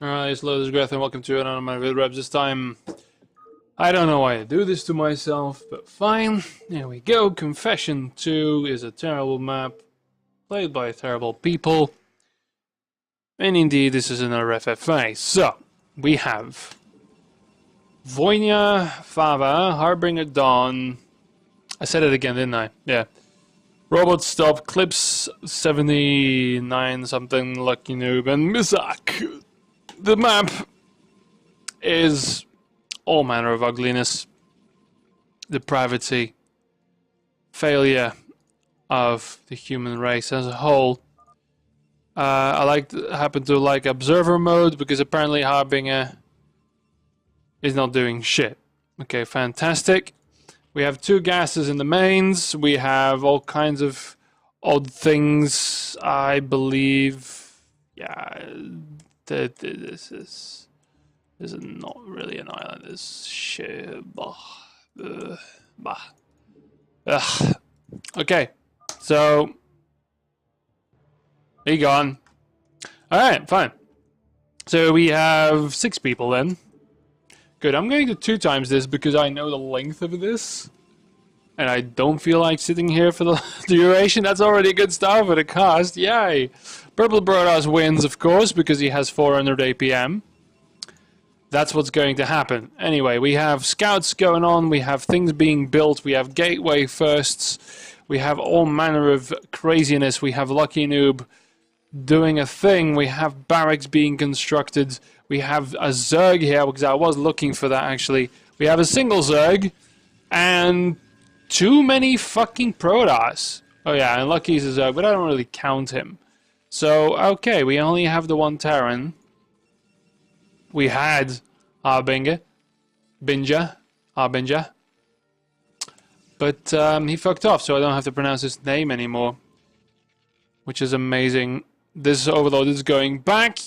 Alright, hello, this is Greth and welcome to another of my Vidreps. This time, I don't know why I do this to myself, but fine. Here we go. Confession 2 is a terrible map, played by terrible people. And indeed, this is another FFA. So, we have Voynia, Fava, Harbinger Dawn. I said it again, didn't I? Yeah. Robot Stop, Clips 79 something, Lucky Noob, and Mizak. The map is all manner of ugliness, depravity, failure of the human race as a whole. I happen to like observer mode because apparently Harbinger is not doing shit. Okay, fantastic. We have two gases in the mains. We have all kinds of odd things, I believe. Yeah. This is not really an island. This shit. Ugh. Okay, so he gone. All right, fine. So we have 6 people then. Good. I'm going to 2 times this because I know the length of this, and I don't feel like sitting here for the duration. That's already good stuff for the cost. Yay! Purple Brodas wins, of course, because he has 400 APM. That's what's going to happen. Anyway, we have scouts going on, we have things being built, we have gateway firsts, we have all manner of craziness, we have Lucky Noob doing a thing, we have barracks being constructed, we have a Zerg here, because I was looking for that actually. We have a single Zerg, and too many fucking Protoss. Oh yeah, and Lucky's a Zerg, but I don't really count him. So, okay, we only have the one Terran. We had Harbinger. Harbinger. But he fucked off, so I don't have to pronounce his name anymore. Which is amazing. This overload is going back.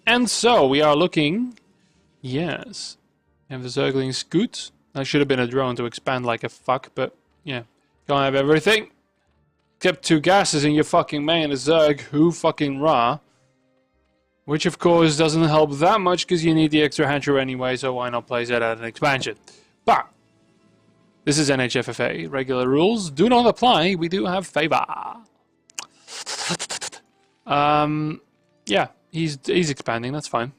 And so, we are looking... Yes. We have the Zergling Scoot. That should have been a drone to expand like a fuck, but yeah. Can't have everything. Kept 2 gases in your fucking main, a Zerg, who fucking raw. Which of course doesn't help that much because you need the extra hatcher anyway, so why not place that at an expansion? But this is NHFFA. Regular rules do not apply. We do have favor. Yeah, he's expanding, that's fine.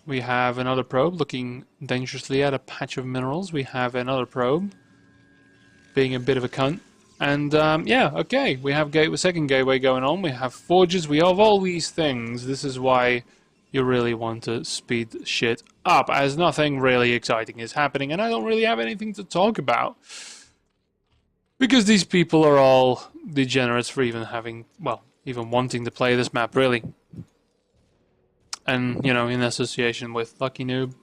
We have another probe looking dangerously at a patch of minerals. We have another probe being a bit of a cunt. And, yeah, okay, we have second gateway going on, we have forges, we have all these things. This is why you really want to speed shit up, as nothing really exciting is happening, and I don't really have anything to talk about. Because these people are all degenerates for even having, well, even wanting to play this map, really. And, you know, in association with Lucky Noob.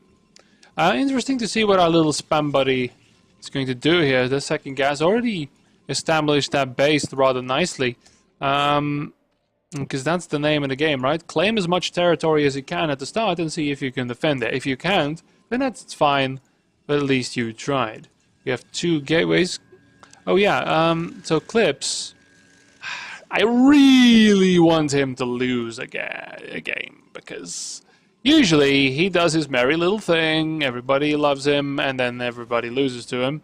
Interesting to see what our little spam buddy is going to do here. The second gas already... established that base rather nicely, because that's the name of the game, right? Claim as much territory as you can at the start and see if you can defend it. If you can't, then that's fine, but at least you tried. We have 2 gateways. Oh yeah, so Clips, I really want him to lose a game, because usually he does his merry little thing, everybody loves him, and then everybody loses to him.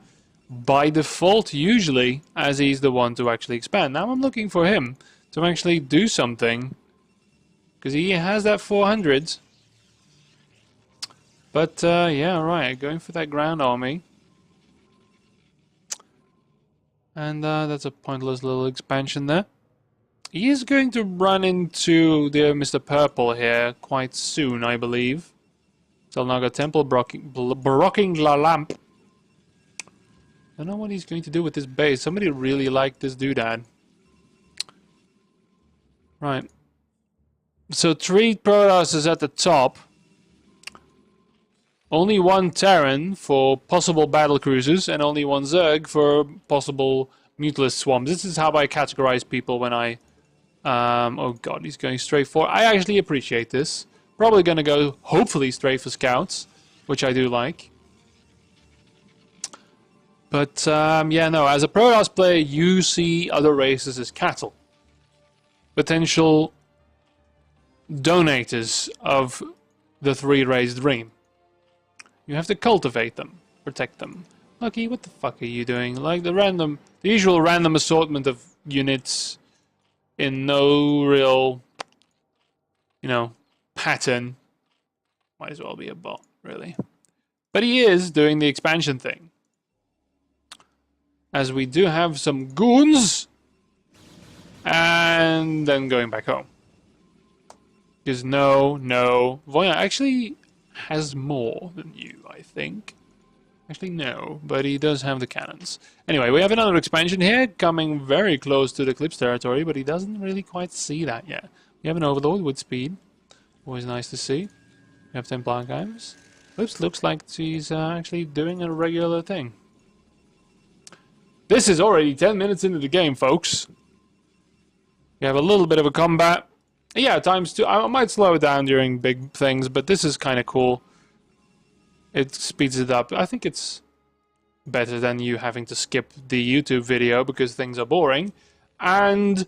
By default, usually, as he's the one to actually expand. Now I'm looking for him to actually do something, because he has that 400. But, yeah, right, going for that ground army. And that's a pointless little expansion there. He is going to run into the Mr. Purple here quite soon, I believe. Telnaga Temple, Brocking La Lamp. I don't know what he's going to do with this base. Somebody really liked this doodad. Right. So 3 Protoss is at the top. Only 1 Terran for possible battle cruisers, and only 1 Zerg for possible mutilus swarms. This is how I categorize people when I... oh god, he's going straight for... I actually appreciate this. Probably gonna go, hopefully, straight for scouts, which I do like. But, yeah, no, as a Protoss player, you see other races as cattle. Potential donators of the three-raised dream. You have to cultivate them, protect them. Lucky, what the fuck are you doing? Like the usual random assortment of units in no real, you know, pattern. Might as well be a bot, really. But he is doing the expansion thing. As we do have some goons. And then going back home. Because no, Voya actually has more than you, I think. Actually, no, but he does have the cannons. Anyway, we have another expansion here, coming very close to the Eclipse territory, but he doesn't really quite see that yet. We have an Overlord with speed. Always nice to see. We have Templar Archives. Eclipse looks like he's actually doing a regular thing. This is already 10 minutes into the game, folks. We have a little bit of a combat. Yeah, ×2. I might slow it down during big things, but this is kind of cool. It speeds it up. I think it's better than you having to skip the YouTube video because things are boring. And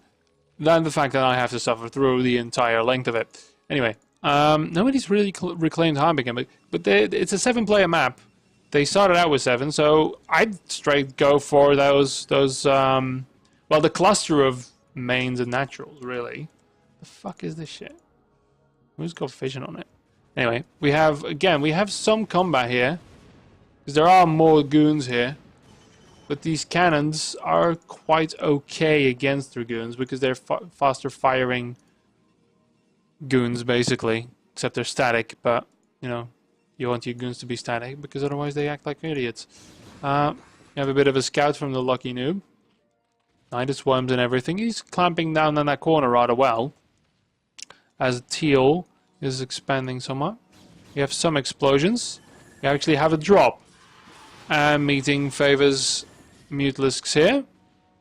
then the fact that I have to suffer through the entire length of it. Anyway, nobody's really reclaimed Harbingen, but it's a 7-player map. They started out with 7, so I'd straight go for those well, the cluster of mains and naturals, really. The fuck is this shit? Who's got vision on it? Anyway, we have some combat here. Because there are more goons here. But these cannons are quite okay against dragoons because they're faster firing goons, basically. Except they're static, but, you know, you want your goons to be static because otherwise they act like idiots. You have a bit of a scout from the lucky noob. Nidus swarms and everything. He's clamping down on that corner rather well. As Teal is expanding somewhat. We have some explosions. We actually have a drop. And meeting favors Mutalisks here.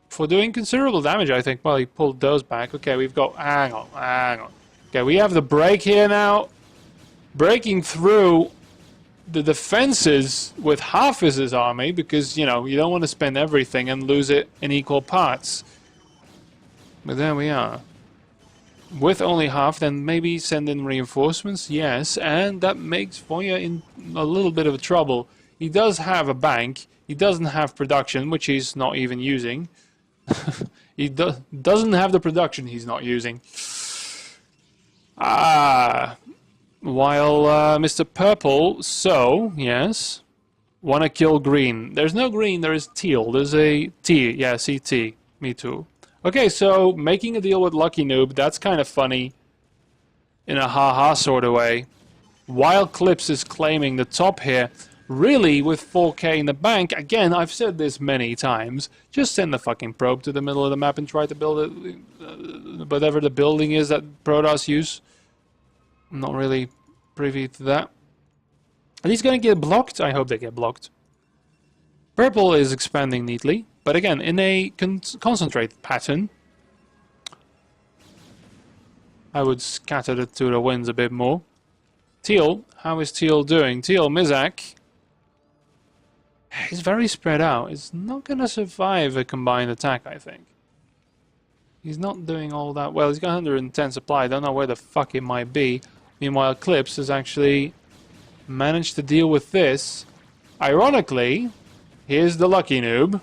For doing considerable damage, I think. Well, he pulled those back. Okay, we've got... Hang on. Okay, we have the break here now. Breaking through the defenses with half his army. Because, you know, you don't want to spend everything and lose it in equal parts. But there we are. With only half, then maybe send in reinforcements, yes, and that makes Voya in a little bit of trouble. He does have a bank, he doesn't have production, which he's not even using. He doesn't have the production he's not using. While Mr. Purple, so, yes, wanna kill green. There's no green, there is teal, there's a T, yeah, CT, me too. Okay, so making a deal with Lucky Noob, that's kind of funny in a haha sort of way. While Clips is claiming the top here, really with 4K in the bank, again, I've said this many times, just send the fucking probe to the middle of the map and try to build it, whatever the building is that Protoss use. I'm not really privy to that. Are these going to get blocked? I hope they get blocked. Purple is expanding neatly. But again, in a concentrated pattern, I would scatter it to the winds a bit more. Teal, how is Teal doing? Teal, Mizak, he's very spread out. He's not going to survive a combined attack, I think. He's not doing all that well. He's got 110 supply. I don't know where the fuck it might be. Meanwhile, Clips has actually managed to deal with this. Ironically, here's the Lucky Noob.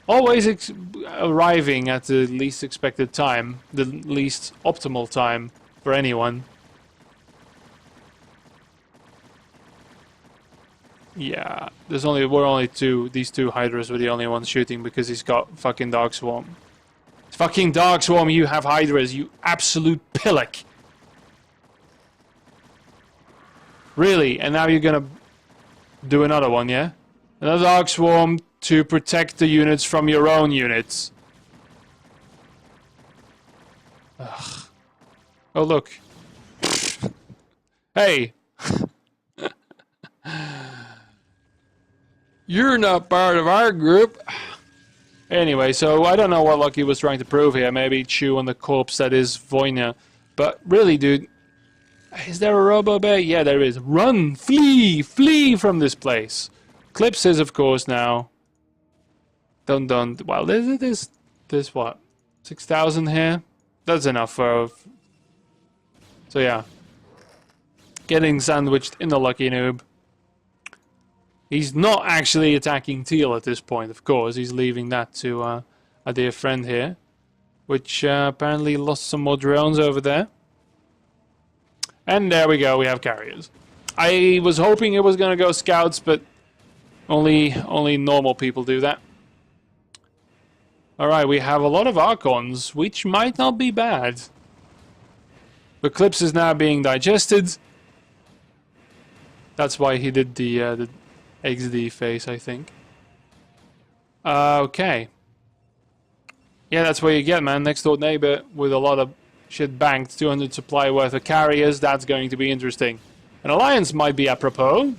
Always arriving at the least expected time, the least optimal time for anyone. Yeah, we're only two. These two Hydras were the only ones shooting because he's got fucking Dark Swarm. Fucking Dark Swarm, you have Hydras, you absolute pillock. Really? And now you're gonna do another one, yeah? Another Dark Swarm to protect the units from your own units. Ugh. Oh, look. Hey. You're not part of our group. Anyway, so I don't know what Lucky was trying to prove here. Maybe chew on the corpse that is Voyna. But really, dude, is there a Robo Bay? Yeah, there is. Run! Flee! Flee from this place! Clips is, of course, now. Don't. Well, there's what? 6,000 here? That's enough for... So, yeah. getting sandwiched in the lucky noob. He's not actually attacking teal at this point, of course. He's leaving that to a dear friend here, which apparently lost some more drones over there. And there we go, we have carriers. I was hoping it was going to go scouts, but only normal people do that. Alright, we have a lot of Archons, which might not be bad. Eclipse is now being digested. That's why he did the XD face, I think. Okay. Yeah, that's what you get, man. Next door neighbor with a lot of shit banked. 200 supply worth of carriers. That's going to be interesting. An alliance might be apropos.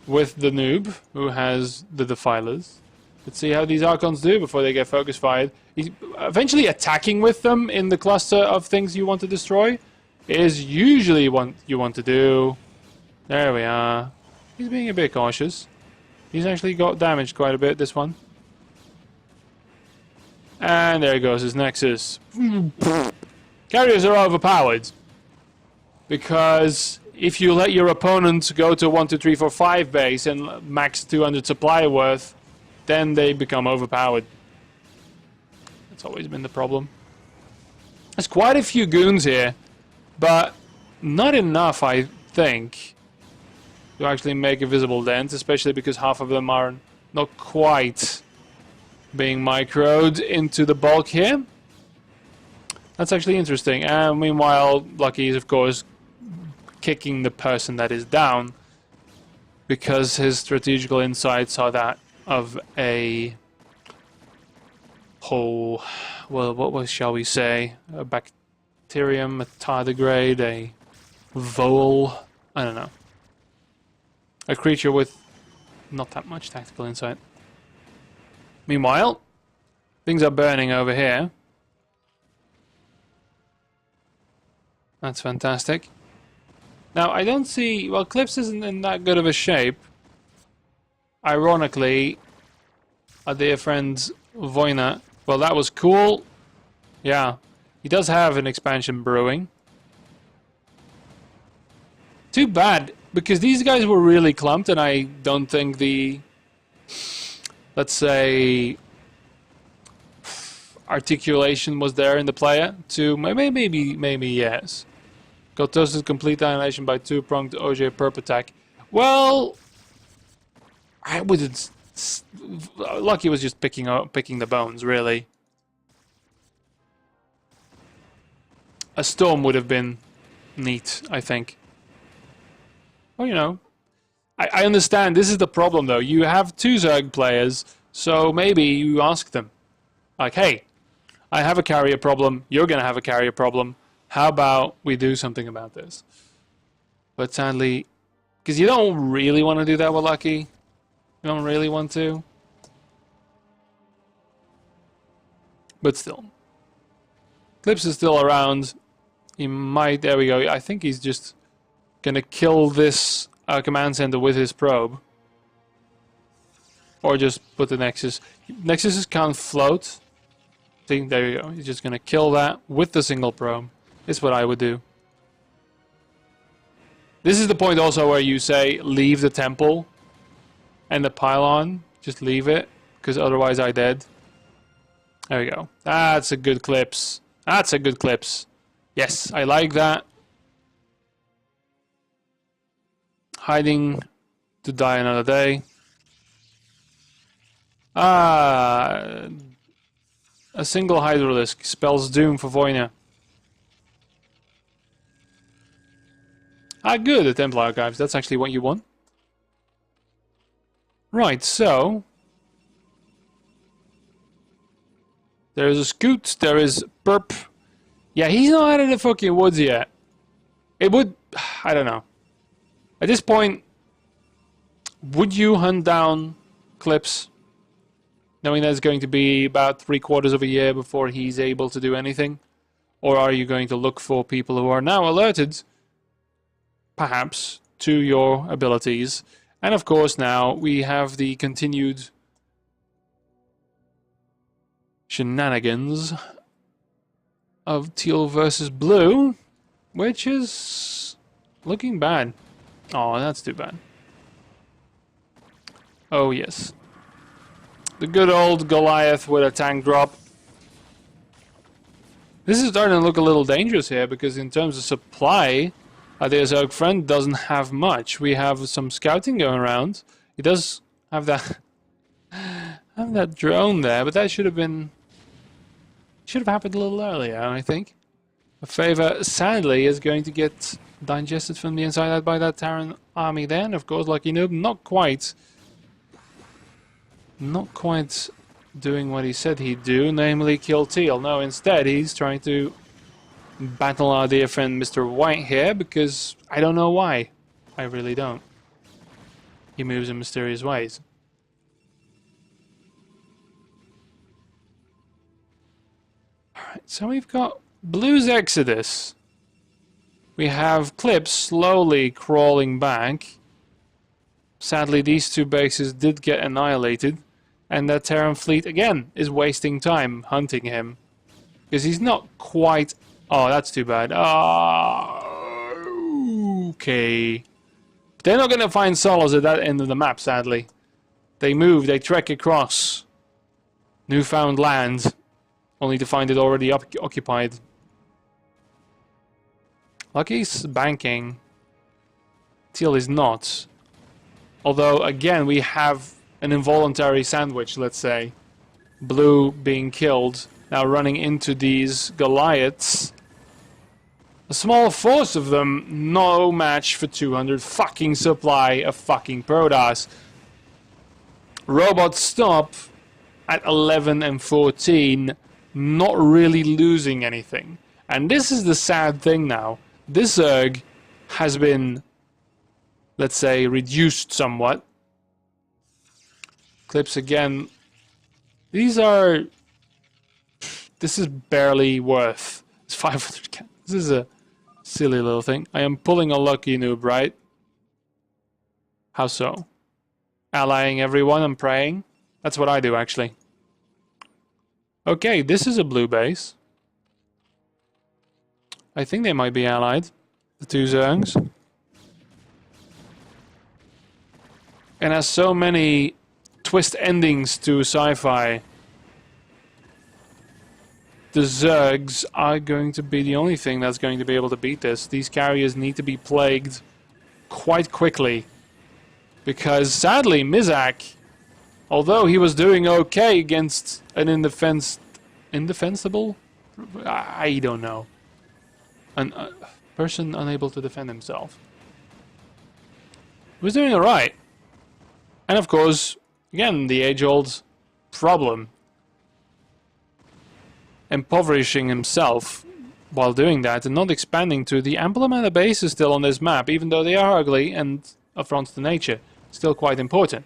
With the noob, who has the defilers. Let's see how these Archons do before they get focus fired. Eventually attacking with them in the cluster of things you want to destroy is usually what you want to do. There we are. He's being a bit cautious. He's actually got damaged quite a bit, this one. And there goes his Nexus. Carriers are overpowered. Because if you let your opponent go to 1, 2, 3, 4, 5 base and max 200 supply worth, then they become overpowered. That's always been the problem. There's quite a few goons here, but not enough, I think, to actually make a visible dent, especially because half of them are not quite being microed into the bulk here. That's actually interesting. And meanwhile, Lucky is, of course, kicking the person that is down because his strategical insights are that of a whole, well, what shall we say? A bacterium, a tardigrade, a vole, I don't know. A creature with not that much tactical insight. Meanwhile, things are burning over here. That's fantastic. Now, I don't see... Well, Clips isn't in that good of a shape. Ironically, our dear friend Voina... Well, that was cool. Yeah. He does have an expansion brewing. Too bad, because these guys were really clumped, and I don't think the... Let's say... articulation was there in the player to... Maybe yes. Got toasted complete annihilation by 2-pronged OJ perp attack. Well, I wouldn't. Lucky was just picking the bones, really. A storm would have been neat, I think. Well, you know, I understand. This is the problem, though. You have 2 Zerg players, so maybe you ask them, like, hey, I have a carrier problem. You're gonna have a carrier problem. How about we do something about this? But sadly, because you don't really want to do that with Lucky. You don't really want to. But still. Clips is still around. He might... There we go. I think he's just going to kill this command center with his probe. Or just put the Nexus. Nexuses can't float. See, there you go. He's just going to kill that with the single probe. Is what I would do. This is the point also where you say leave the temple and the pylon. Just leave it, because otherwise I dead. There we go. That's a good Clips. That's a good Clips. Yes, I like that. Hiding to die another day. A single Hydralisk spells doom for Voina. Ah, good, the Temple Archives. That's actually what you want. Right, so... There's a Scoot, there is Perp. Yeah, he's not out of the fucking woods yet. It would... I don't know. At this point, would you hunt down Clips? Knowing that it's going to be about 3/4 of a year before he's able to do anything? Or are you going to look for people who are now alerted... perhaps, to your abilities. And of course now we have the continued shenanigans of teal versus blue, which is looking bad. Oh, that's too bad. Oh, yes. The good old Goliath with a tank drop. This is starting to look a little dangerous here, because in terms of supply, the Zerg friend doesn't have much. We have some scouting going around. He does have that drone there, but that should have happened a little earlier, I think. A favor, sadly, is going to get digested from the inside out by that Terran army there, and of course, Lucky Noob, not quite doing what he said he'd do, namely kill Teal. No, instead, he's trying to battle our dear friend Mr. White here, because I don't know why. I really don't. He moves in mysterious ways. Alright, so we've got Blue's Exodus. We have Clips slowly crawling back. Sadly, these two bases did get annihilated. And that Terran fleet, again, is wasting time hunting him. Because he's not quite... Oh, that's too bad. Okay. They're not going to find solace at that end of the map, sadly. They move, they trek across newfound land, only to find it already occupied. Lucky's banking. Teal is not. Although, again, we have an involuntary sandwich, let's say. Blue being killed, now running into these Goliaths. A small force of them, no match for 200 fucking supply of fucking Protoss. Robots stop at 11 and 14, not really losing anything. And this is the sad thing now. This Zerg has been, let's say, reduced somewhat. Clips again. This is barely worth. It's 500. This is a silly little thing. I am pulling a Lucky Noob, right? How so? Allying everyone and praying? That's what I do, actually. Okay, this is a blue base. I think they might be allied. The two Zergs. And has so many twist endings to sci-fi. The Zergs are going to be the only thing that's going to be able to beat this. These carriers need to be plagued quite quickly. Because sadly, Mizak, although he was doing okay against an indefensible? I don't know. A person unable to defend himself. He was doing alright. And of course, again, the age-old problem. Impoverishing himself while doing that and not expanding to the ample amount of bases still on this map, even though they are ugly and affront to nature. Still quite important.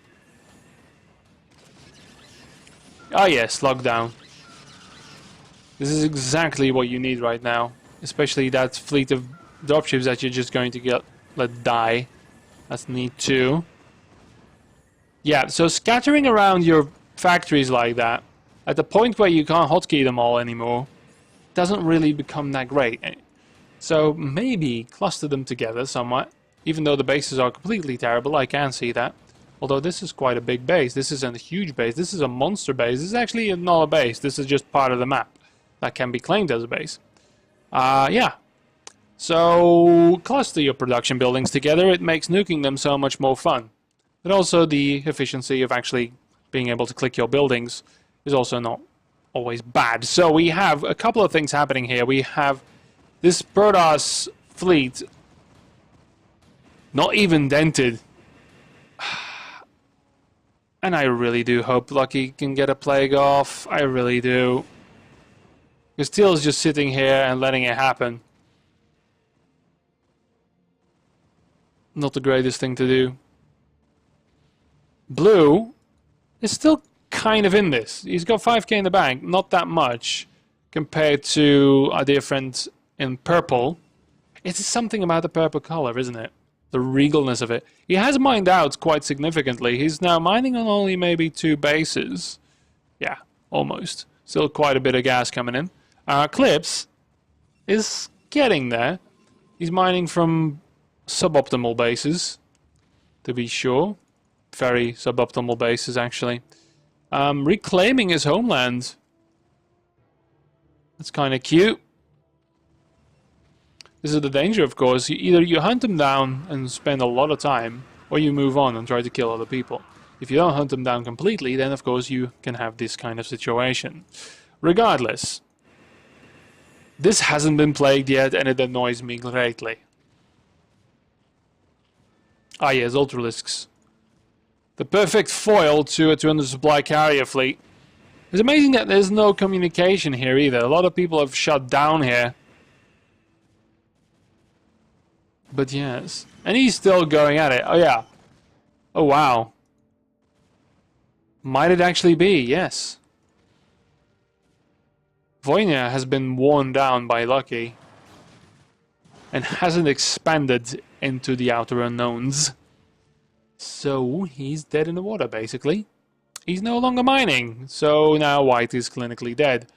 Ah yes, lockdown. This is exactly what you need right now. Especially that fleet of dropships that you're just going to let die. That's neat too. Yeah, so scattering around your factories like that, at the point where you can't hotkey them all anymore, doesn't really become that great. So maybe cluster them together somewhat. Even though the bases are completely terrible, I can see that. Although this is quite a big base. This isn't a huge base. This is a monster base. This is actually not a base. This is just part of the map that can be claimed as a base. Yeah. So cluster your production buildings together. It makes nuking them so much more fun. But also the efficiency of actually being able to click your buildings is also not always bad. So we have a couple of things happening here. We have this Protoss fleet not even dented. And I really do hope Lucky can get a plague off. I really do. Because Teal's just sitting here and letting it happen. Not the greatest thing to do. Blue is still kind of in this. He's got 5k in the bank, not that much compared to our dear friend in purple. It's something about the purple color, isn't it? The regalness of it. He has mined out quite significantly. He's now mining on only maybe 2 bases. Yeah, almost. Still quite a bit of gas coming in. Clips is getting there. He's mining from suboptimal bases, to be sure. Very suboptimal bases, actually. Reclaiming his homeland. That's kind of cute. This is the danger, of course. Either you hunt them down and spend a lot of time, or you move on and try to kill other people. If you don't hunt them down completely, then of course you can have this kind of situation. Regardless, this hasn't been plagued yet, and it annoys me greatly. Ah yes, Ultralisks. The perfect foil to a 200 supply carrier fleet. It's amazing that there's no communication here either. A lot of people have shut down here. But yes. And he's still going at it. Oh yeah. Oh wow. Might it actually be? Yes. Voynia has been worn down by Lucky. And hasn't expanded into the outer unknowns. So he's dead in the water, basically. He's no longer mining. So now White is clinically dead.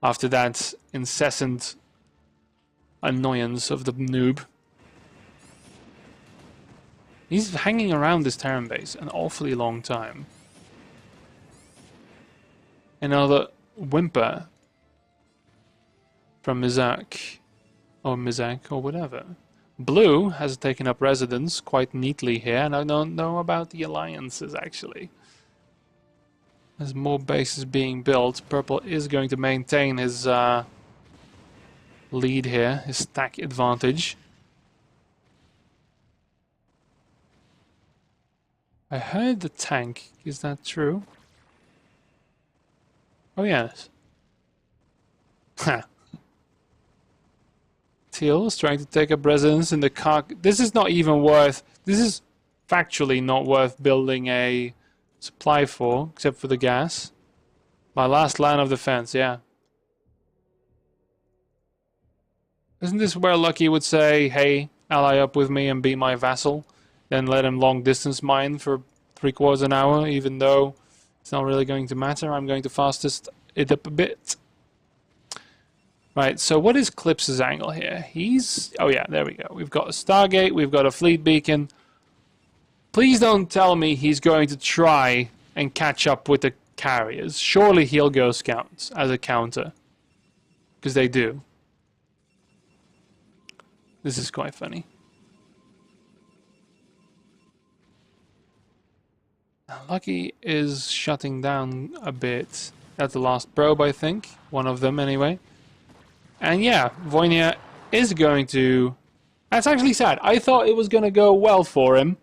After that incessant annoyance of the noob. He's hanging around this Terran base an awfully long time. Another whimper from Mizak. Or Mizak, or whatever. Blue has taken up residence quite neatly here, and I don't know about the alliances, actually. There's more bases being built. Purple is going to maintain his lead here, his stack advantage. I heard the tank. Is that true? Oh yes. Ha. Teal is trying to take up residence in the car. This is not even worth... This is factually not worth building a supply for, except for the gas. My last line of defense, yeah. Isn't this where Lucky would say, hey, ally up with me and be my vassal? Then let him long distance mine for 3/4 an hour, even though it's not really going to matter. I'm going to fastest it up a bit. Right, so what is Clips's angle here? He's... Oh yeah, there we go. We've got a Stargate, we've got a fleet beacon. Please don't tell me he's going to try and catch up with the carriers. Surely he'll go scouts as a counter. Because they do. This is quite funny. Lucky is shutting down a bit at the last probe, I think. One of them, anyway. And yeah, Voynia is going to... That's actually sad. I thought it was going to go well for him.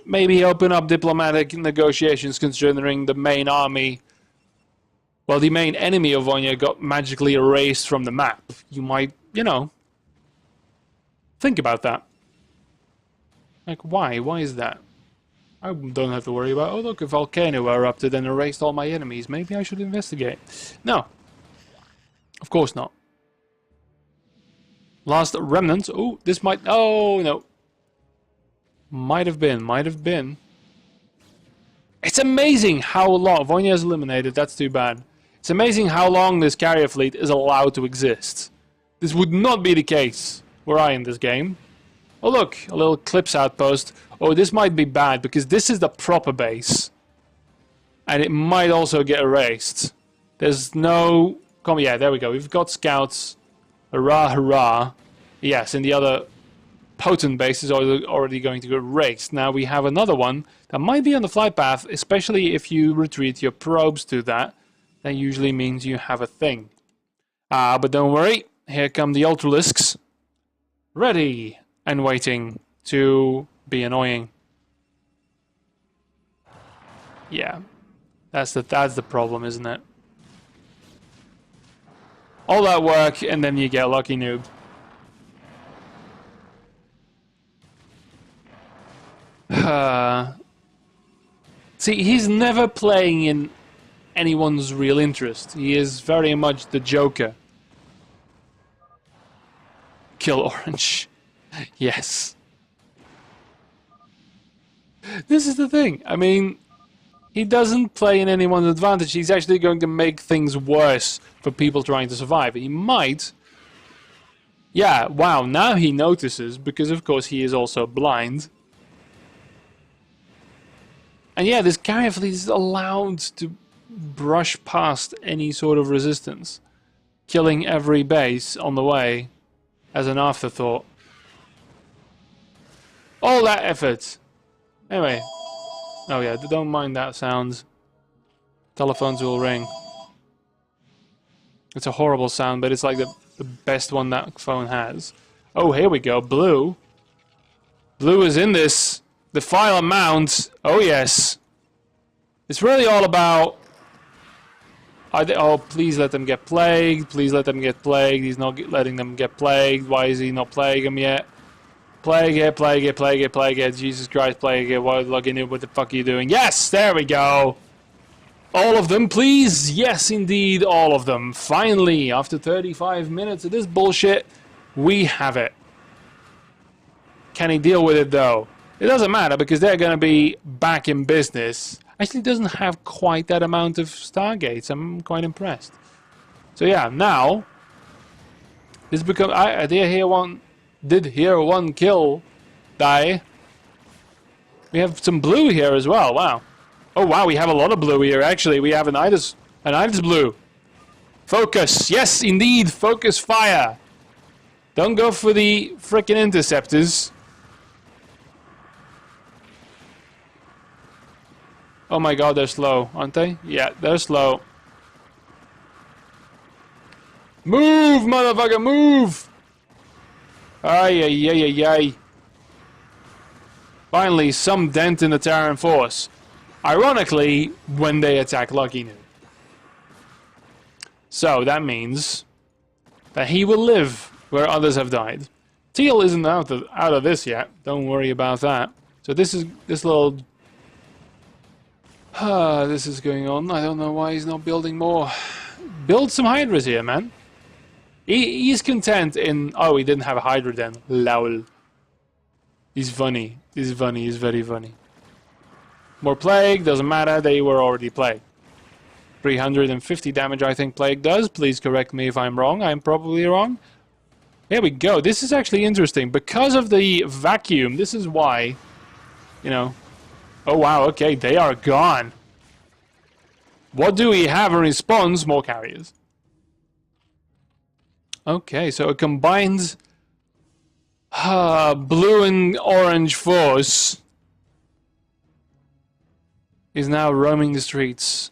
Maybe open up diplomatic negotiations, considering the main army... Well, the main enemy of Voynia got magically erased from the map. You might, you know... Think about that. Like, why? Why is that? I don't have to worry about, oh look, a volcano erupted and erased all my enemies. Maybe I should investigate. No. Of course not. Last remnant. Oh, this might... Oh, no. Might have been. Might have been. It's amazing how long... Voynia is eliminated. That's too bad. It's amazing how long this carrier fleet is allowed to exist. This would not be the case were I in this game. Oh look, a little Clips outpost. Oh, this might be bad because this is the proper base. And it might also get erased. There's no... Come, yeah, there we go. We've got scouts. Hurrah, hurrah. Yes, and the other potent base is already going to get erased. Now we have another one that might be on the flight path, especially if you retreat your probes to that. That usually means you have a thing. But don't worry. Here come the Ultralisks. Ready and waiting to be annoying. Yeah. That's the problem, isn't it? All that work, and then you get lucky noob. See, he's never playing in anyone's real interest. He is very much the Joker. Kill Orange. Yes. This is the thing. I mean, he doesn't play in anyone's advantage. He's actually going to make things worse for people trying to survive. He might Yeah, wow, now he notices, because of course he is also blind. And yeah, this carrier fleet is allowed to brush past any sort of resistance, killing every base on the way as an afterthought. All that effort! Anyway. Oh yeah, don't mind that sound. Telephones will ring. It's a horrible sound, but it's like the best one that phone has. Oh, here we go. Blue. Blue is in this. The file amount. Oh, yes. It's really all about... Oh, please let them get plagued. Please let them get plagued. He's not letting them get plagued. Why is he not plaguing them yet? Plague it, plague it, plague it, plague it. Jesus Christ, plague it. What the fuck are you doing? Yes, there we go. All of them, please? Yes, indeed, all of them. Finally, after 35 minutes of this bullshit, we have it. Can he deal with it, though? It doesn't matter, because they're going to be back in business. Actually, it doesn't have quite that amount of Stargates. I'm quite impressed. So yeah, now... This becomes... I did hear one kill die. We have some blue here as well, wow. Oh wow, we have a lot of blue here, actually. We have an Itis blue. Focus, yes, indeed, focus fire. Don't go for the frickin' interceptors. Oh my god, they're slow, aren't they? Yeah, they're slow. Move, motherfucker, move! Ay, ay, ay, ay, ay. Finally, some dent in the Terran force. Ironically, when they attack Lucky Noob. So, that means that he will live where others have died. Teal isn't out of this yet. Don't worry about that. So this little... this is going on. I don't know why he's not building more. Build some Hydras here, man. He's content in... Oh, he didn't have a Hydra then. Lol. He's funny. He's funny. He's very funny. More Plague, doesn't matter, they were already Plague. 350 damage I think Plague does. Please correct me if I'm wrong. I'm probably wrong. Here we go. This is actually interesting. Because of the vacuum, this is why, you know... Oh wow, okay, they are gone. What do we have in response? More carriers. Okay, so a combined blue and orange force is now roaming the streets.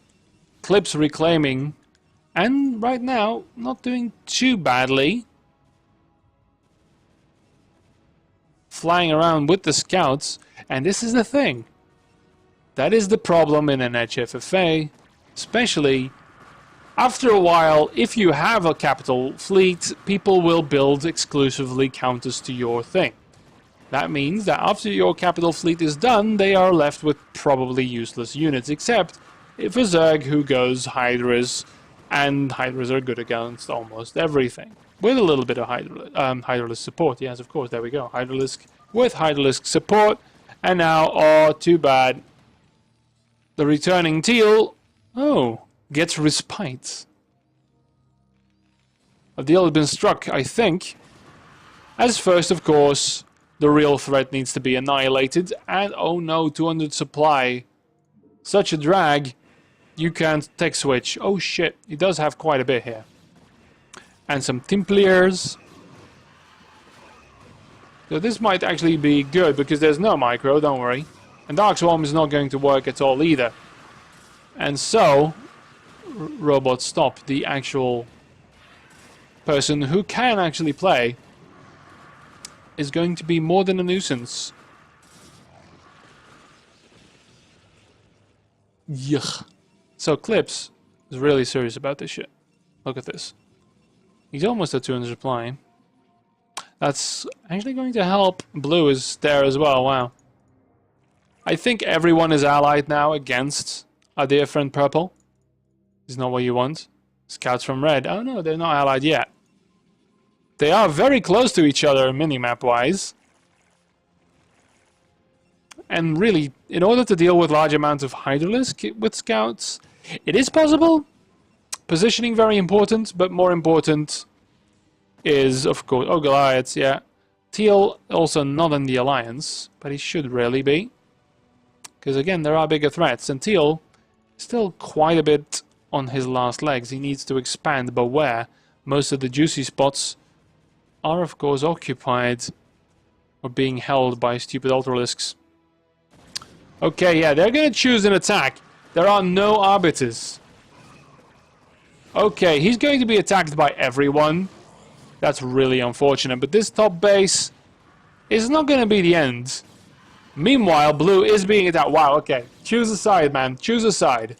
Clips reclaiming, and right now not doing too badly. Flying around with the scouts, and this is the thing. That is the problem in NHFFA, especially after a while, if you have a capital fleet, people will build exclusively counters to your thing. That means that after your capital fleet is done, they are left with probably useless units, except if a Zerg who goes Hydras, and Hydras are good against almost everything. With a little bit of Hydralisk support, yes, of course, there we go. Hydralisk with Hydralisk support, and now, oh, too bad. The returning Teal, oh, gets respite. A deal has been struck, I think. As first, of course, the real threat needs to be annihilated, and oh no, 200 supply. Such a drag, you can't tech switch. Oh shit, he does have quite a bit here. And some Templiers. So this might actually be good, because there's no micro, don't worry. And Dark Swarm is not going to work at all either. And so, robots stop the actual person who can actually play is going to be more than a nuisance. Yuck. So Clips is really serious about this shit. Look at this. He's almost at 200 supply. That's actually going to help. Blue is there as well, wow. I think everyone is allied now against our dear friend Purple. Is not what you want. Scouts from Red. Oh no, they're not allied yet. They are very close to each other minimap-wise. And really, in order to deal with large amounts of Hydralisk with Scouts, it is possible. Positioning very important, but more important, is, of course... Oh, Goliaths, yeah. Teal also not in the alliance, but he should really be. Because again, there are bigger threats, and Teal is still quite a bit on his last legs. He needs to expand, but where? Most of the juicy spots are, of course, occupied or being held by stupid Ultralisks. Okay, yeah, they're going to choose an attack. There are no arbiters. Okay, he's going to be attacked by everyone. That's really unfortunate, but this top base is not going to be the end. Meanwhile, blue is being attacked. Wow, okay. Choose a side, man. Choose a side.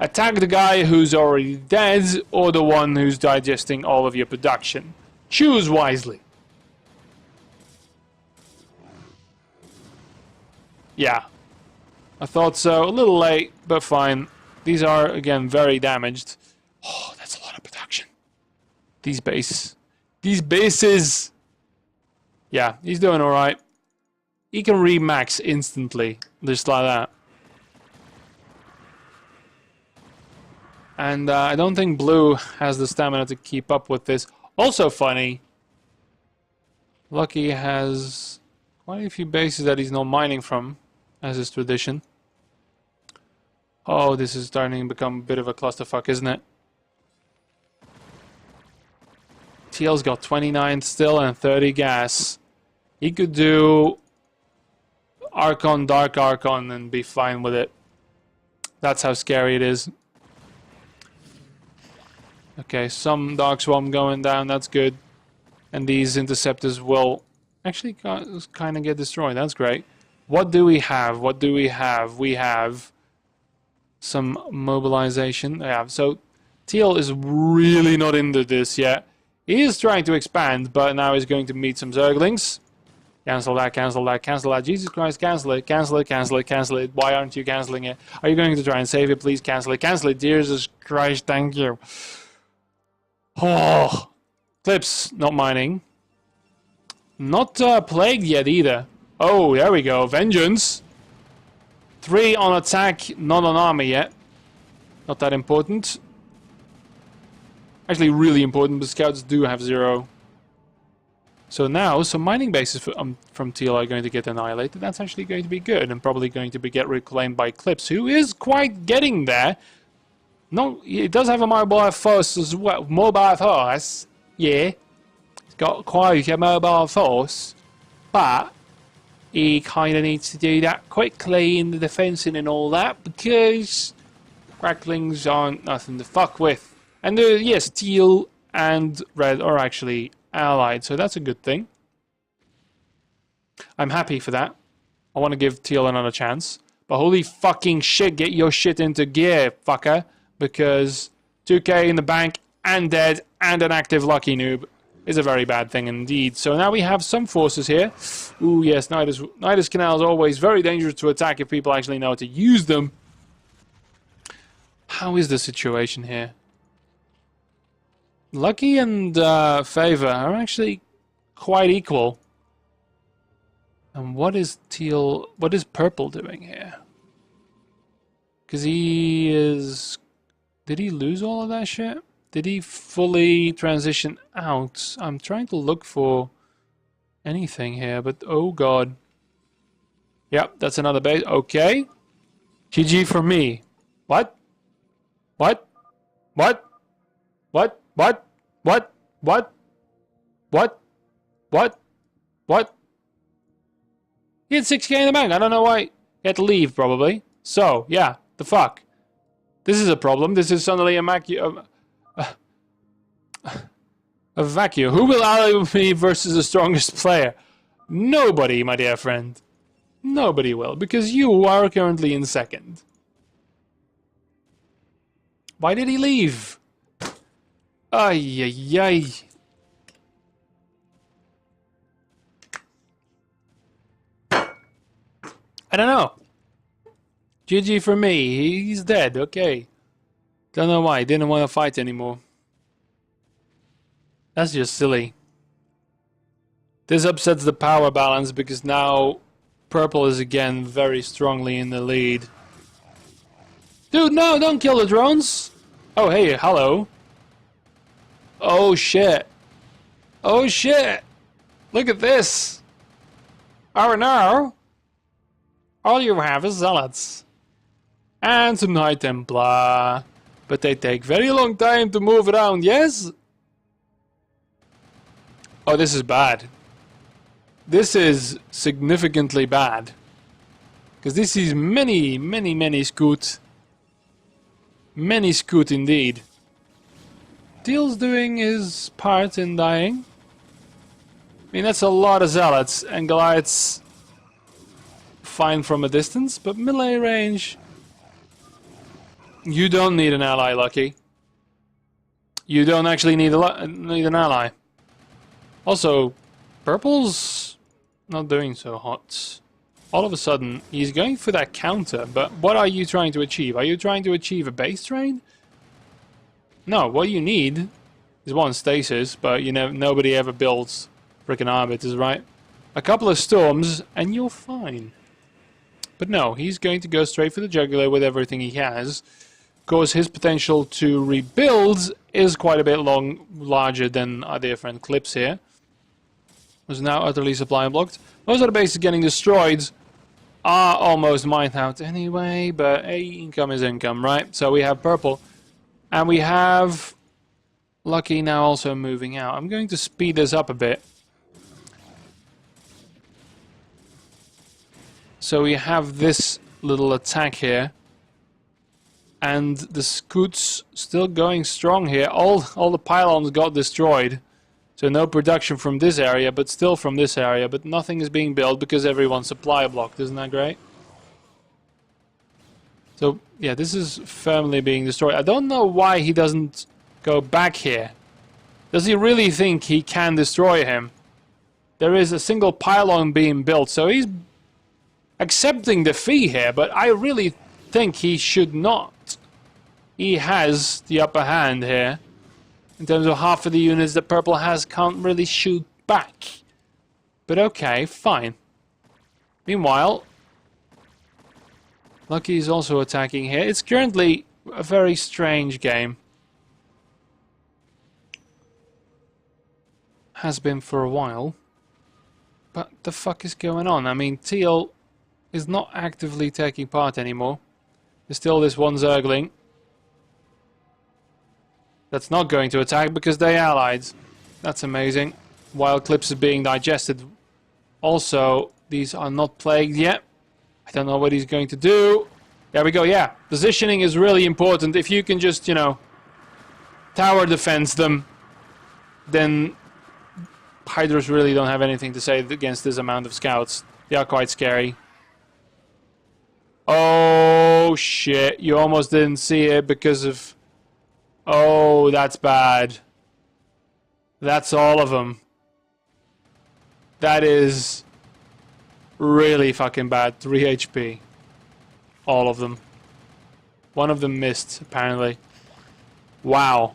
Attack the guy who's already dead or the one who's digesting all of your production. Choose wisely. Yeah. I thought so. A little late, but fine. These are, again, very damaged. Oh, that's a lot of production. These bases. Yeah, he's doing alright. He can remax instantly, just like that. And I don't think blue has the stamina to keep up with this. Also funny, Lucky has quite a few bases that he's not mining from, as is tradition. Oh, this is starting to become a bit of a clusterfuck, isn't it? Teal's got 29 still and 30 gas. He could do Archon, Dark Archon, and be fine with it. That's how scary it is. Okay, some Dark Swarm going down, that's good. And these interceptors will actually kind of get destroyed, that's great. What do we have? What do we have? We have some mobilization. Yeah, so Teal is really not into this yet. He is trying to expand, but now he's going to meet some Zerglings. Cancel that, cancel that, cancel that. Jesus Christ, cancel it, cancel it, cancel it, cancel it. Why aren't you canceling it? Are you going to try and save it? Please cancel it. Cancel it. Jesus Christ, thank you. Oh. Clips, not mining. Not plagued yet either. Oh, there we go. Vengeance. 3 on attack, not on army yet. Not that important. Actually, really important, but scouts do have 0. So now, some mining bases from Teal are going to get annihilated. That's actually going to be good, and probably going to get reclaimed by Clips, who is quite getting there. No, it does have a mobile force as well. Mobile force, yeah. It's got quite a mobile force, but he kind of needs to do that quickly in the defensing and all that, because cracklings aren't nothing to fuck with. And yes, Teal and Red are actually allied, so that's a good thing. I'm happy for that. I want to give Teal another chance. But holy fucking shit, get your shit into gear, fucker. Because 2k in the bank and dead and an active Lucky Noob is a very bad thing indeed. So now we have some forces here. Ooh, yes, Nidus Canal is always very dangerous to attack if people actually know how to use them. How is the situation here? Lucky and Favor are actually quite equal. And what is Purple doing here? Because he is... Did he lose all of that shit? Did he fully transition out? I'm trying to look for anything here, but oh god. Yep, that's another base. Okay. GG for me. What? What? What? What? What? What? What? What? What? What? He had 6k in the bank. I don't know why. He had to leave, probably. So, yeah. The fuck? This is a problem. This is suddenly a vacuum. Who will ally me versus the strongest player? Nobody, my dear friend. Nobody will, because you are currently in second. Why did he leave? Ay, ay, ay. I don't know. GG for me. He's dead. Okay. Don't know why. Didn't want to fight anymore. That's just silly. This upsets the power balance because now Purple is again very strongly in the lead. Dude, no, don't kill the drones. Oh, hey, hello. Oh shit. Oh shit. Look at this. Oh no. All you have is zealots. And some High Templar. But they take very long time to move around, yes? Oh, this is bad. This is significantly bad. Because this is many scoot. Many scoot indeed. Teal's doing his part in dying. I mean, that's a lot of zealots, and Goliath's fine from a distance, but melee range... You don't need an ally, Lucky. You don't actually need an ally. Also, Purple's not doing so hot. All of a sudden, he's going for that counter, but what are you trying to achieve? Are you trying to achieve a base trade? No, what you need is one stasis, but you know, nobody ever builds frickin' arbiters, right? A couple of storms, and you're fine. But no, he's going to go straight for the jugular with everything he has. Of course, his potential to rebuild is quite a bit larger than our dear friend Clips here. Who's now utterly supply blocked. Most of the bases getting destroyed are almost mined out anyway, but hey, income is income, right? So we have Purple. And we have Lucky now also moving out. I'm going to speed this up a bit. So we have this little attack here. And the scoots still going strong here. All the pylons got destroyed. So no production from this area, but still from this area. But nothing is being built because everyone's supply blocked. Isn't that great? So, yeah, this is firmly being destroyed. I don't know why he doesn't go back here. Does he really think he can destroy him? There is a single pylon being built, so he's accepting defeat here, but I really think he should not. He has the upper hand here. In terms of half of the units that Purple has can't really shoot back. But okay, fine. Meanwhile, Lucky is also attacking here. It's currently a very strange game. Has been for a while. But the fuck is going on? I mean, Teal is not actively taking part anymore. There's still this one Zergling that's not going to attack because they allied. That's amazing. While Clips is being digested. Also, these are not plagued yet. I don't know what he's going to do. There we go, yeah. Positioning is really important. If you can just, you know, tower defense them, then Hydras really don't have anything to say against this amount of scouts. They are quite scary. Oh, shit. You almost didn't see it because of... Oh, that's bad. That's all of them. That is really fucking bad. 3 HP. All of them. One of them missed, apparently. Wow.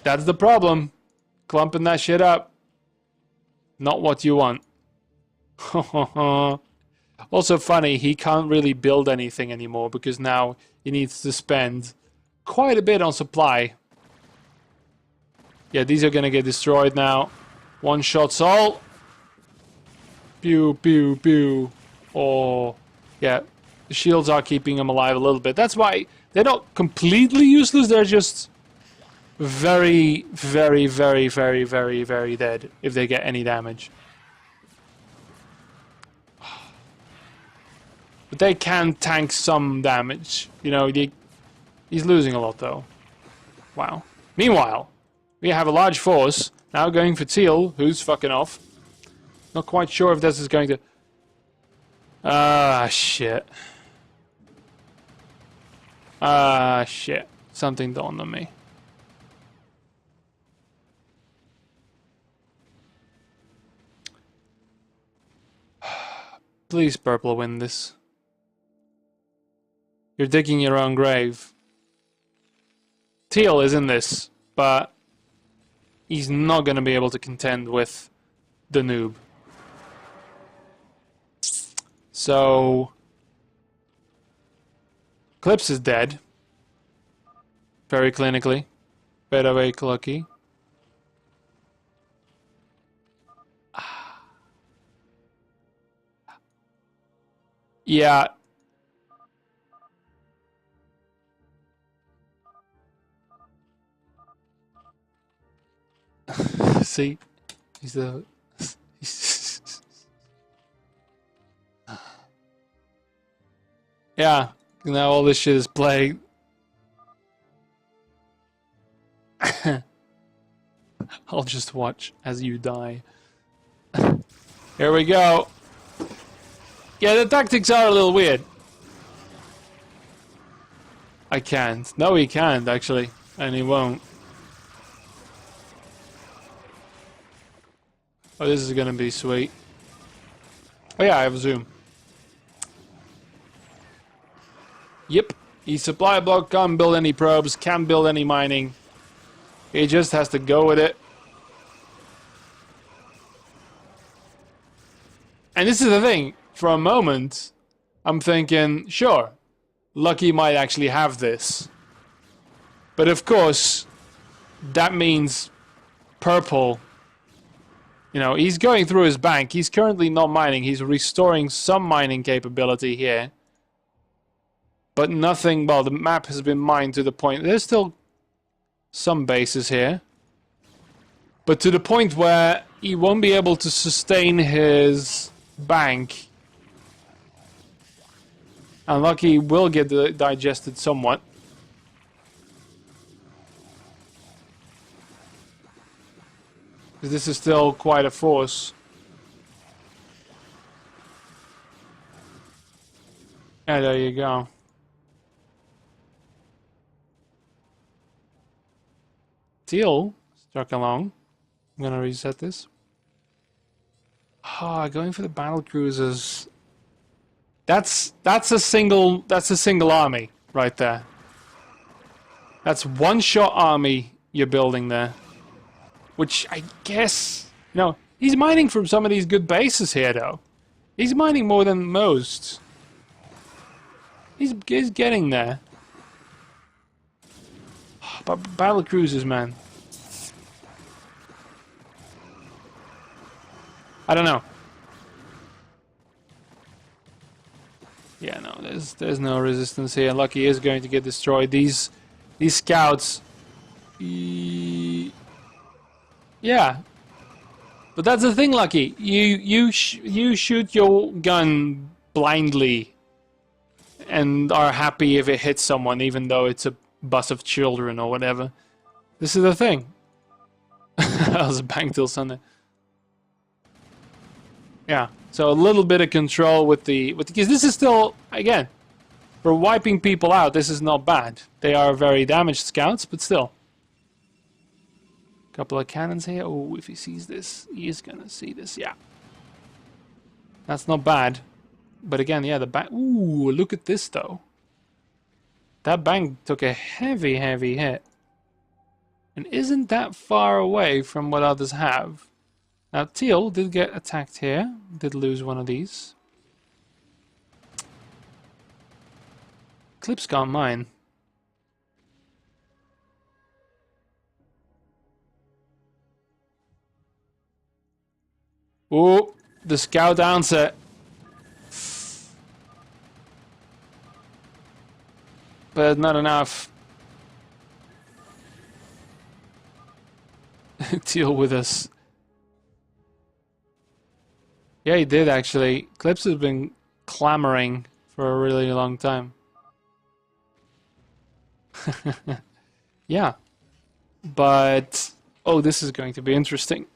That's the problem. Clumping that shit up. Not what you want. Also funny, he can't really build anything anymore because now he needs to spend quite a bit on supply. Yeah, these are gonna get destroyed now. One shots all. Pew, pew, pew. Oh, yeah. The shields are keeping them alive a little bit. That's why they're not completely useless. They're just very, very, very, very, very, very dead if they get any damage. But they can tank some damage. You know, he's losing a lot though. Wow. Meanwhile, we have a large force now going for Teal, who's fucking off. Not quite sure if this is going to... Ah, shit. Ah, shit. Something dawned on me. Please, Purple, win this. You're digging your own grave. Teal is in this, but he's not going to be able to contend with the noob. So, Clips is dead. Very clinically. Better way Lucky. Yeah. See? He's the... Yeah. Now all this shit is playing. I'll just watch as you die. Here we go. Yeah, the tactics are a little weird. I can't. No, he can't, actually. And he won't. Oh, this is gonna be sweet. Oh yeah, I have a zoom. Yep. He supply block, can't build any probes, can't build any mining. He just has to go with it. And this is the thing. For a moment, I'm thinking, sure, Lucky might actually have this. But of course, that means Purple. You know, he's going through his bank. He's currently not mining. He's restoring some mining capability here. But nothing, well, the map has been mined to the point... There's still some bases here. But to the point where he won't be able to sustain his bank. And Lucky will get digested somewhat. This is still quite a force. Yeah, there you go. Teal struck along. I'm gonna reset this. Ah, going for the battle cruisers. That's a single army right there. That's one shot army you're building there. Which I guess, no, he's mining from some of these good bases here though. He's mining more than most. He's getting there. But battle cruisers, man. I don't know. Yeah, no, there's no resistance here. Lucky is going to get destroyed. These scouts. Yeah, but that's the thing, Lucky. You shoot your gun blindly, and are happy if it hits someone, even though it's a bus of children or whatever. This is the thing. I was bang till Sunday. Yeah, so a little bit of control with the because this is still, again, for wiping people out. This is not bad. They are very damaged scouts, but still. Couple of cannons here. Oh, if he sees this, he is gonna see this. Yeah, that's not bad. But again, yeah, the bank. Ooh, look at this though. That bank took a heavy hit, and isn't that far away from what others have. Now, Teal did get attacked here. Did lose one of these. Clip's gone mine. Oh, the scout answer. But not enough. Teal with us. Yeah, he did actually. Clips has been clamoring for a really long time. Yeah. But oh, this is going to be interesting.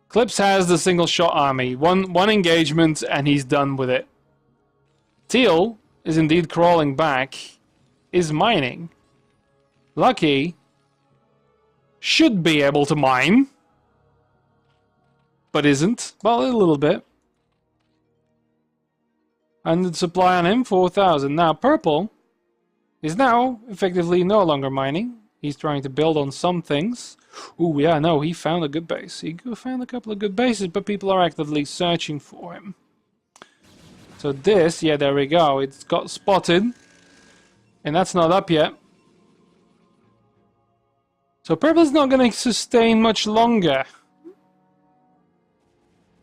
Clips has the single shot army. One engagement and he's done with it. Teal is indeed crawling back, is mining. Lucky should be able to mine, but isn't. Well, a little bit. And the supply on him, 4,000. Now, Purple is now effectively no longer mining. He's trying to build on some things. Ooh, yeah, no, he found a good base. He found a couple of good bases, but people are actively searching for him. So this, yeah, there we go. It's got spotted. And that's not up yet. So Purple's not going to sustain much longer.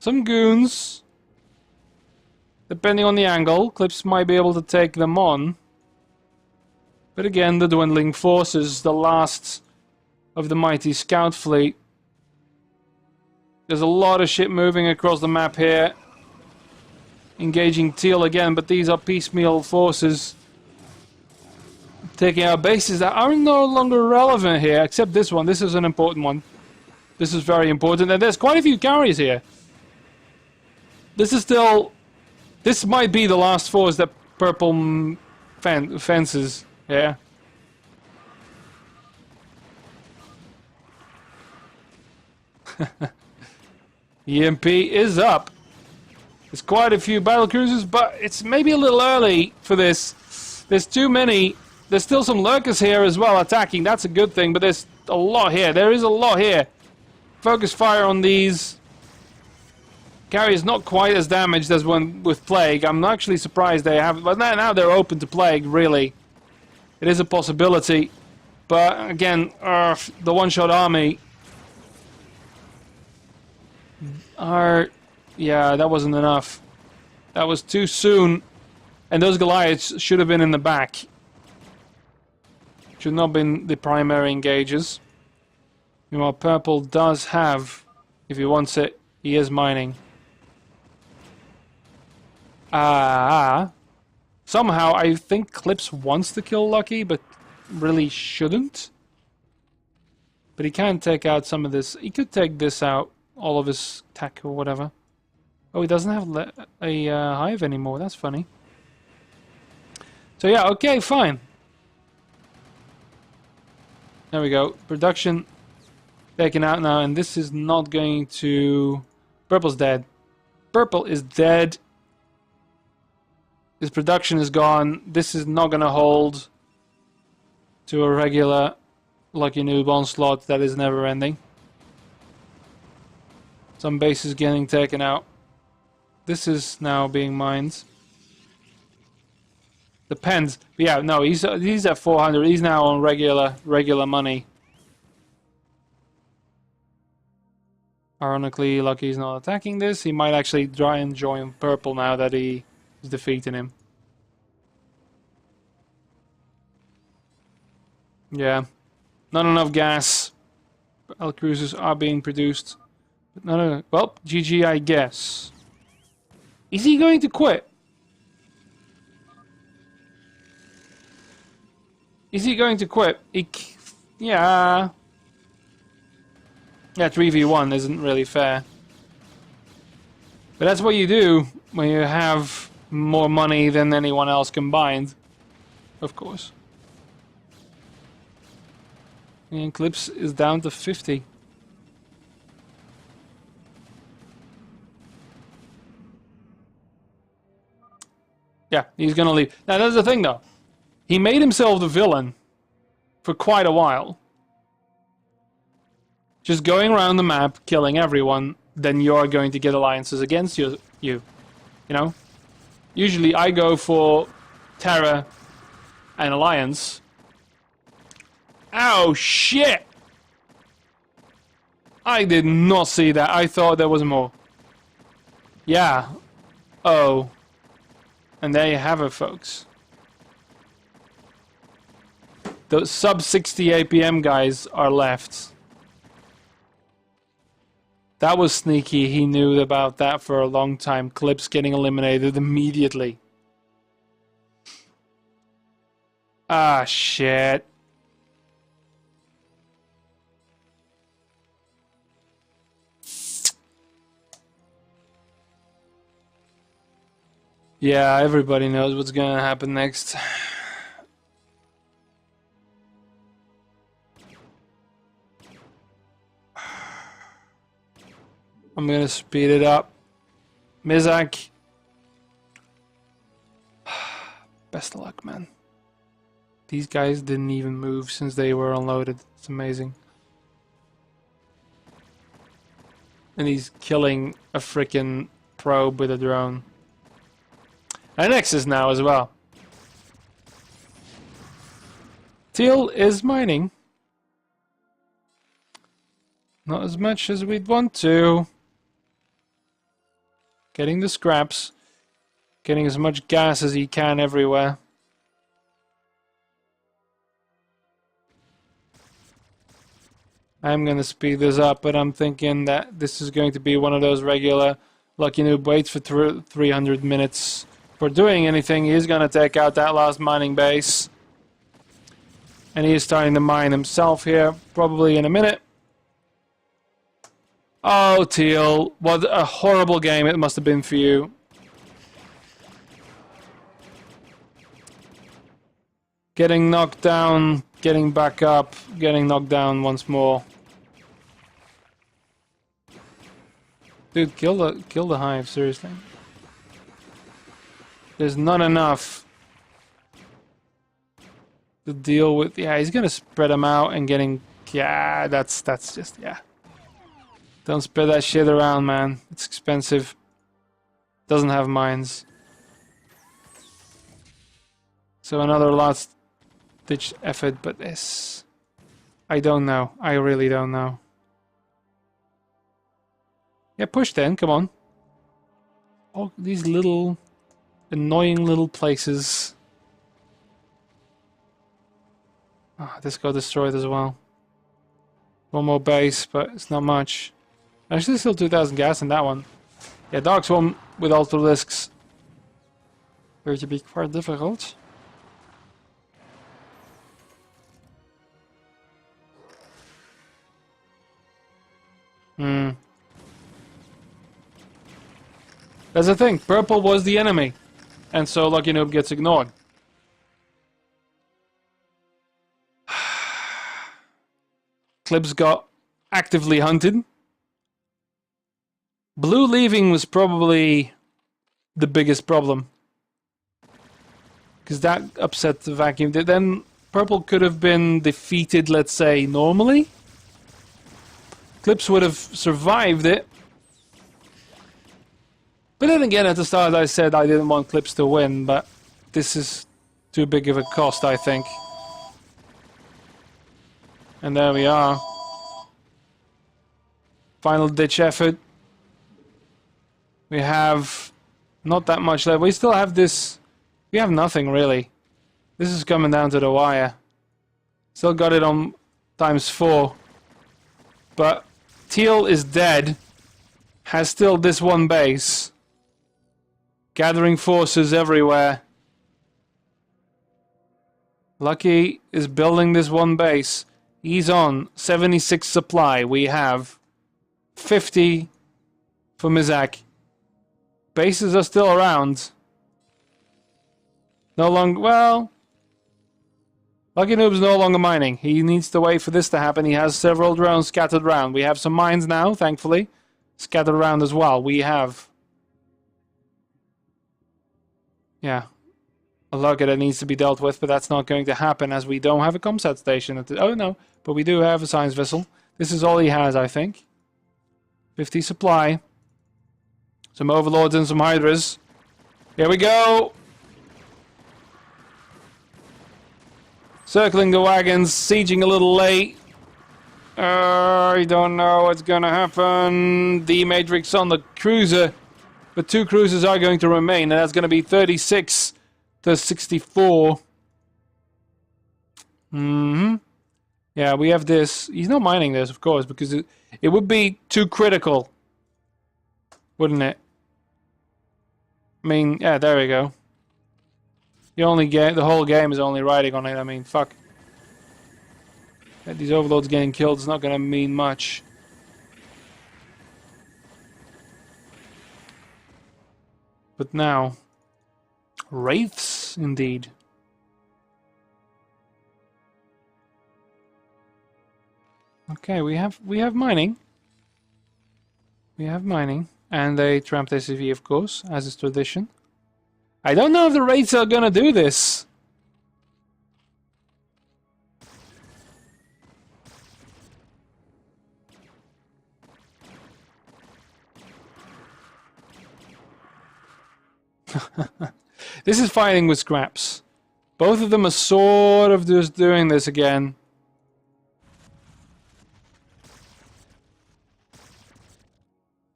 Some goons Depending on the angle, Clips might be able to take them on. But again, the dwindling forces, the last of the mighty scout fleet. There's a lot of shit moving across the map here. Engaging Teal again, but these are piecemeal forces. Taking out bases that are no longer relevant here, except this one. This is an important one. This is very important, and there's quite a few carriers here. This is still... This might be the last force that Purple fences. Yeah. EMP is up. There's quite a few battle cruisers, but it's maybe a little early for this. There's too many. There's still some lurkers here as well attacking. That's a good thing, but there's a lot here. There is a lot here. Focus fire on these. Carrier's not quite as damaged as one with Plague. I'm actually surprised they have... But now they're open to Plague, really. It is a possibility. But, again, the one-shot army... Yeah, that wasn't enough. That was too soon. And those Goliaths should have been in the back. Should not have been the primary engagers. Meanwhile, Purple does have... If he wants it, he is mining. Somehow, I think Clips wants to kill Lucky, but really shouldn't. But he can take out some of this. He could take this out, all of his tech or whatever. Oh, he doesn't have a hive anymore. That's funny. So yeah, okay, fine. There we go. Production taken out now, and this is not going to... Purple's dead. Purple is dead. His production is gone. This is not going to hold to a regular Lucky Noob onslaught that is never ending. Some bases getting taken out. This is now being mined. Depends. Yeah, no, he's at 400. He's now on regular money. Ironically, Lucky's not attacking this. He might actually try and join Purple now that he is defeating him. Yeah, not enough gas. Battle cruisers are being produced. But no. Well, GG, I guess. Is he going to quit? Is he going to quit? Yeah. Yeah, 3v1 isn't really fair. But that's what you do when you have more money than anyone else combined. Of course. And Clips is down to 50. Yeah, he's gonna leave. Now that's the thing though. He made himself the villain for quite a while. Just going around the map, killing everyone, then you're going to get alliances against you. You know? Usually I go for Terror and Alliance. Ow, shit! I did not see that. I thought there was more. Yeah. Oh. And there you have it, folks. The sub 60 APM guys are left. That was sneaky. He knew about that for a long time. Clips getting eliminated immediately. Ah, shit. Yeah, everybody knows what's gonna happen next. I'm gonna speed it up. Mizak. Best of luck, man. These guys didn't even move since they were unloaded. It's amazing. And he's killing a freaking probe with a drone. And Nexus now as well. Teal is mining. Not as much as we'd want to. Getting the scraps. Getting as much gas as he can everywhere. I'm gonna speed this up, but I'm thinking that this is going to be one of those regular Lucky Noob waits for 300 minutes for doing anything. He's gonna take out that last mining base. And he is starting to mine himself here, probably in a minute. Oh, Teal, what a horrible game it must have been for you. Getting knocked down, getting back up, getting knocked down once more. Dude, kill the hive, seriously. There's not enough to deal with. Yeah, he's gonna spread them out and getting. Yeah, that's just yeah. Don't spread that shit around, man. It's expensive. Doesn't have mines. So another last ditch effort, but this, I don't know. I really don't know. Yeah, push then, come on. All these little annoying little places. Ah, this got destroyed as well. One more base, but it's not much. Actually, still 2,000 gas in that one. Yeah, Dark Swarm with ultralisks. Going to be quite difficult. That's the thing, purple was the enemy. And so Lucky Noob gets ignored. Clips got actively hunted. Blue leaving was probably the biggest problem. Because that upset the vacuum. Then purple could have been defeated, let's say, normally. Clips would have survived it. But then again, at the start I said I didn't want Clips to win, but this is too big of a cost, I think. And there we are. Final ditch effort. We have not that much left. We still have this. We have nothing really. This is coming down to the wire. Still got it on ×4. But Teal is dead. Has still this one base. Gathering forces everywhere. Lucky is building this one base. He's on 76 supply. We have 50 for Mizak. Bases are still around. No longer, well, Lucky Noob's no longer mining. He needs to wait for this to happen. He has several drones scattered around. We have some mines now, thankfully, scattered around as well. We have, yeah, a lugger that needs to be dealt with, but that's not going to happen as we don't have a comsat station. Oh no, but we do have a science vessel. This is all he has, I think. 50 supply. Some overlords and some hydras. Here we go! Circling the wagons, sieging a little late. I don't know what's gonna happen. The Matrix on the cruiser. But 2 cruisers are going to remain, and that's gonna be 36 to 64. Yeah, we have this. He's not mining this, of course, because it would be too critical. Wouldn't it? I mean, yeah, there we go. The whole game is only riding on it. I mean, fuck. These overlords getting killed is not gonna mean much. But now, wraiths indeed. Okay, we have mining. We have mining. And a tramped SCV, of course, as is tradition. I don't know if the wraiths are gonna do this. This is fighting with scraps. Both of them are sort of just doing this again.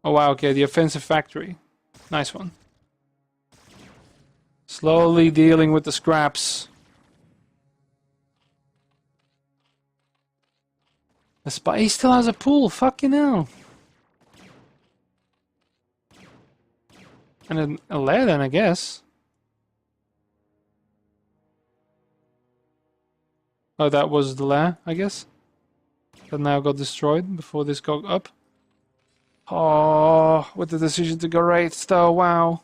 Oh wow, okay, the offensive factory. Nice one. Slowly dealing with the scraps. The spy, he still has a pool, fucking hell. And a lair then, I guess. Oh, that was the lair, I guess. That now got destroyed before this got up. Oh, with the decision to go raids though, wow.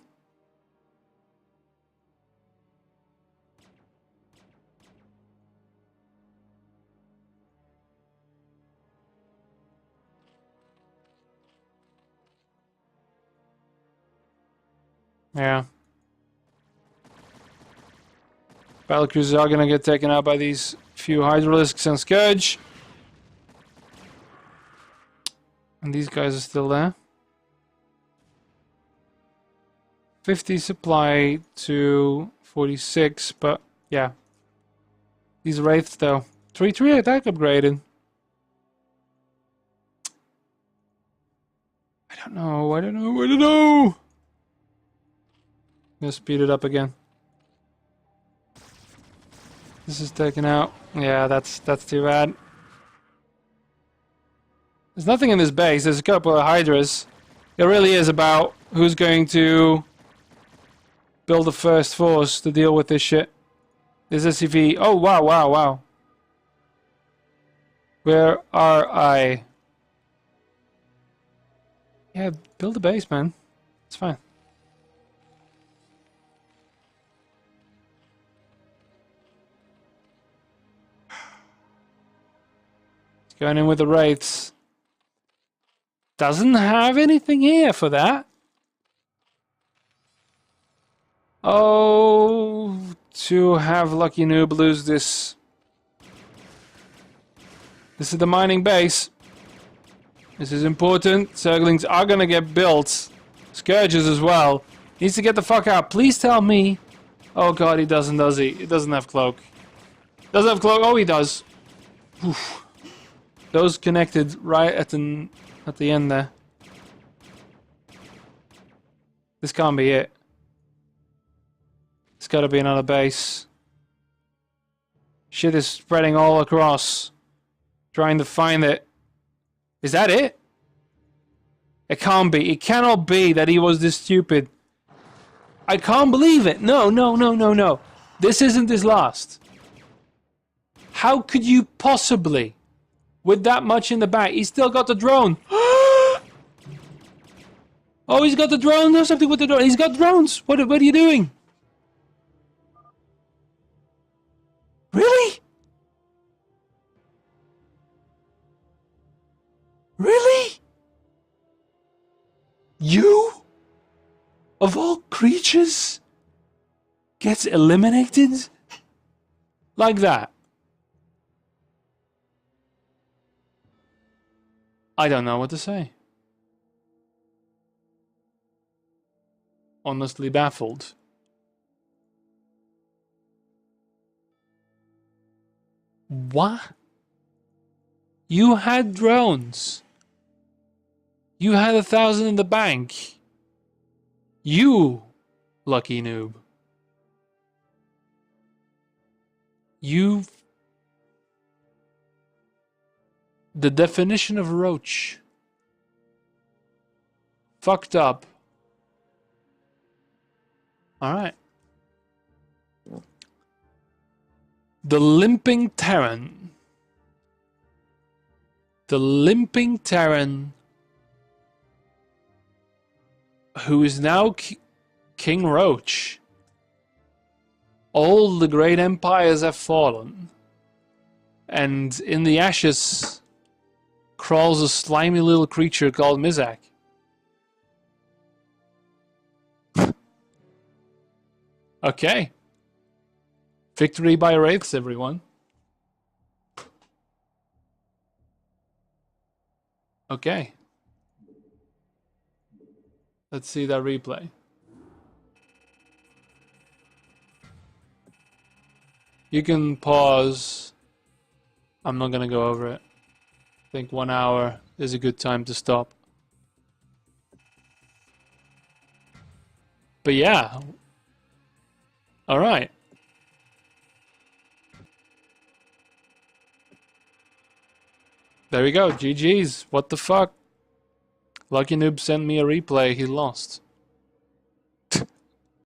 Yeah. Battlecruisers are gonna get taken out by these few Hydralisks and Scourge. And these guys are still there. 50 supply to 46, but yeah. These Wraiths though. 3-3 attack upgraded. I don't know. I'm gonna speed it up again. This is taken out. Yeah, that's too bad. There's nothing in this base. There's a couple of Hydras. It really is about who's going to build the first force to deal with this shit. This SCV. Oh, wow. Where are I? Yeah, build a base, man. It's fine. It's going in with the Wraiths. Doesn't have anything here for that. Oh, to have Lucky Noob lose this. This is the mining base. This is important. Zerglings are gonna get built. Scourges as well. Needs to get the fuck out. Please tell me. Oh god, he doesn't, does he? He doesn't have cloak. Doesn't have cloak. Oh, he does. Oof. Those connected right at the end there. This can't be it. It's gotta be another base. Shit is spreading all across. Trying to find it. Is that it? It can't be. It cannot be that he was this stupid. I can't believe it. No. This isn't his last. How could you possibly? With that much in the back, he's still got the drone. Oh, he's got the drone. Do something with the drone. He's got drones. What are you doing? Really? Really? You, of all creatures, gets eliminated like that? I don't know what to say. Honestly baffled. What? You had drones. You had 1,000 in the bank. You, lucky noob. You... The definition of roach. Fucked up. Alright. The Limping Terran. The Limping Terran, who is now King Roach. All the great empires have fallen. And in the ashes crawls a slimy little creature called Mizak. Okay. Victory by Wraiths, everyone. Okay. Let's see that replay. You can pause. I'm not gonna go over it. I think 1 hour is a good time to stop. But yeah. Alright. There we go. GG's. What the fuck? Lucky Noob sent me a replay. He lost.